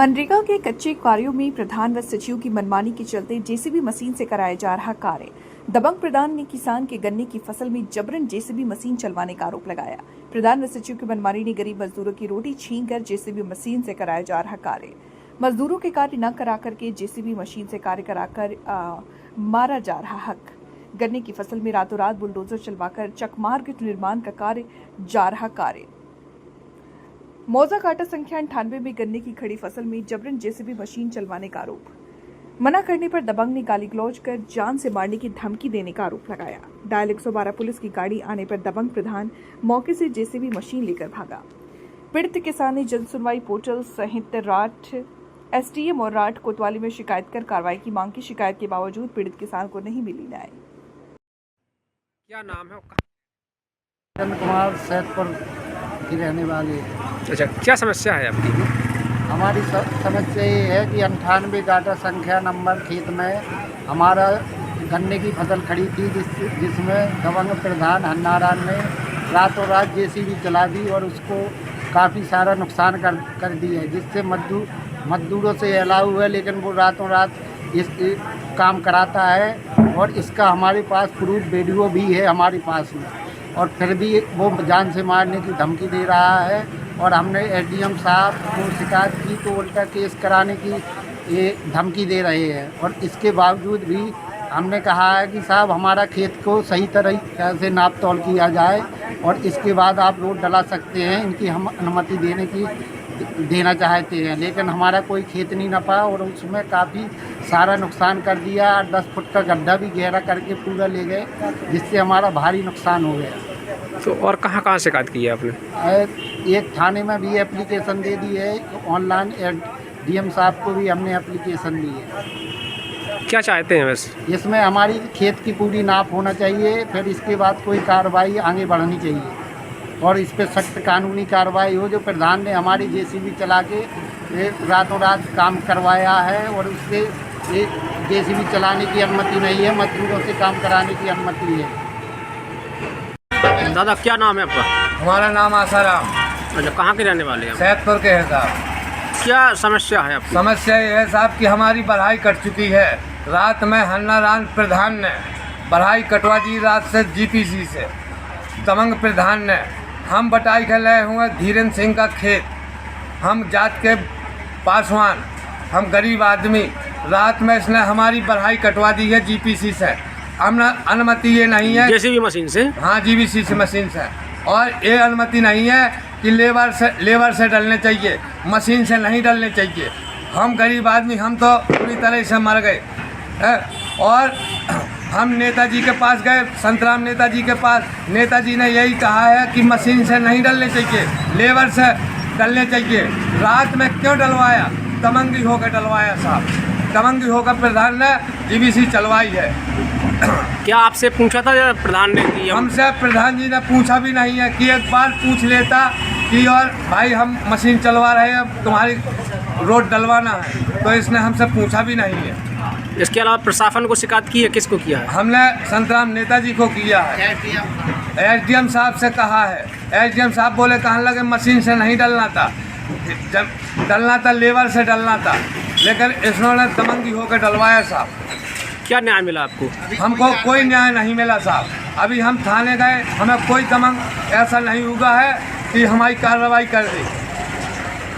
मनरेगा के कच्चे कार्यों में प्रधान व सचिव की मनमानी के चलते जेसीबी मशीन से कराया जा रहा कार्य। दबंग प्रधान ने किसान के गन्ने की फसल में जबरन जेसीबी मशीन चलवाने का आरोप लगाया। प्रधान व सचिव की मनमानी ने गरीब मजदूरों की रोटी छीनकर जेसीबी मशीन से कराया जा रहा कार्य। मजदूरों के कार्य न करा करके जेसीबी मशीन से कार्य कराकर मारा जा रहा हक। गन्ने की फसल में रातों रात बुलडोजर चलवाकर चकमार्ग निर्माण का कार्य जा रहा कार्य। मौजा काटा संख्या 98 में गन्ने की खड़ी फसल में जबरन जेसीबी मशीन चलवाने का आरोप। मना करने पर दबंग ने गाली गलौज कर जान से मारने की धमकी देने का आरोप लगाया। डायल 112 पुलिस की गाड़ी आने पर दबंग प्रधान मौके से जेसीबी मशीन लेकर भागा। पीड़ित किसान ने जन सुनवाई पोर्टल सहित राठ एसडीएम और राठ कोतवाली में शिकायत कर कार्रवाई की मांग की। शिकायत के बावजूद पीड़ित किसान को नहीं मिली न्याय। क्या नाम है आपका? चंद्र कुमार सैदपुर की रहने वाले। अच्छा, क्या समस्या है आपकी? हमारी समस्या ये है कि 98 गाटा संख्या नंबर खेत में हमारा गन्ने की फसल खड़ी थी, जिसमें दबंग प्रधान हन्नारान ने रातों रात जेसीबी चला दी और उसको काफ़ी सारा नुकसान कर दिया, जिससे मजदूरों से अलाउ है, लेकिन वो रातों रात इस काम कराता है और इसका हमारे पास प्रूफ वीडियो भी है हमारे पास में, और फिर भी वो जान से मारने की धमकी दे रहा है। और हमने एसडीएम साहब को शिकायत की तो उल्टा केस कराने की ये धमकी दे रहे हैं, और इसके बावजूद भी हमने कहा है कि साहब हमारा खेत को सही तरह से नाप तोल किया जाए और इसके बाद आप रोड डला सकते हैं, इनकी हम अनुमति देना चाहते हैं, लेकिन हमारा कोई खेत नहीं नपा और उसमें काफ़ी सारा नुकसान कर दिया। 10 फुट का गड्ढा भी गहरा करके पूरा ले गए, जिससे हमारा भारी नुकसान हो गया। तो और कहाँ शिकायत की है आपने? एक थाने में भी एप्लीकेशन दे दी है, ऑनलाइन डीएम साहब को भी हमने एप्लीकेशन दी है। क्या चाहते हैं वैसे? इसमें हमारी खेत की पूरी नाप होना चाहिए, फिर इसके बाद कोई कार्रवाई आगे बढ़नी चाहिए और इस पर सख्त कानूनी कार्रवाई हो। जो प्रधान ने हमारी जेसीबी चला के रातों रात काम करवाया है और उससे जेसीबी चलाने की अनुमति नहीं है, मजदूरों से काम कराने की अनुमति है। दादा, क्या नाम है आपका? हमारा नाम आसाराम। अच्छा, कहाँ के रहने वाले हैं? सैदपुर के हैं साहब। क्या समस्या है आपकी? समस्या ये है साहब कि हमारी बढ़ाई कट चुकी है। रात में हन्नारान प्रधान ने बढ़ाई कटवा दी, रात से जीपीसी से दबंग प्रधान ने। हम बटाई कर रहे हुए धीरेन्द्र सिंह का खेत, हम जात के पासवान, हम गरीब आदमी, रात में इसने हमारी बढ़ाई कटवा दी है जीपीसी से। अनुमति ये नहीं है जेसीबी मशीन से। हाँ, जीपीसी से मशीन से, और ये अनुमति नहीं है कि लेबर से डलने चाहिए, मशीन से नहीं डलने चाहिए। हम गरीब आदमी, हम तो पूरी तरह से मर गए। और हम नेताजी के पास गए, संतराम नेताजी के पास, नेताजी ने यही कहा है कि मशीन से नहीं डलने चाहिए, लेबर से डलने चाहिए। रात में क्यों डलवाया? दबंगी होकर डलवाया साहब, दबंगी होकर प्रधान ने जीपीसी चलवाई है। क्या आपसे पूछा था प्रधान ने कि हमसे प्रधान जी ने पूछा भी नहीं है कि एक बार पूछ लेता कि और भाई हम मशीन चलवा रहे हैं, तुम्हारी रोड डलवाना है, तो इसने हमसे पूछा भी नहीं है। इसके अलावा प्रशासन को शिकायत की है? किसको किया है? हमने संतराम नेताजी को किया है, एसडीएम साहब से कहा है। एसडीएम साहब बोले कहने लगे मशीन से नहीं डलना था, जब डलना था लेबर से डलना था, लेकिन इन्होंने दबंगी होकर डलवाया साहब। क्या न्याय मिला आपको? हमको कोई न्याय नहीं मिला साहब। अभी हम थाने गए, हमें कोई दबंग ऐसा नहीं हुआ है कि हमारी कार्रवाई कर दी,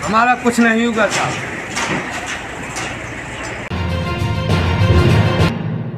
हमारा कुछ नहीं हुआ साहब।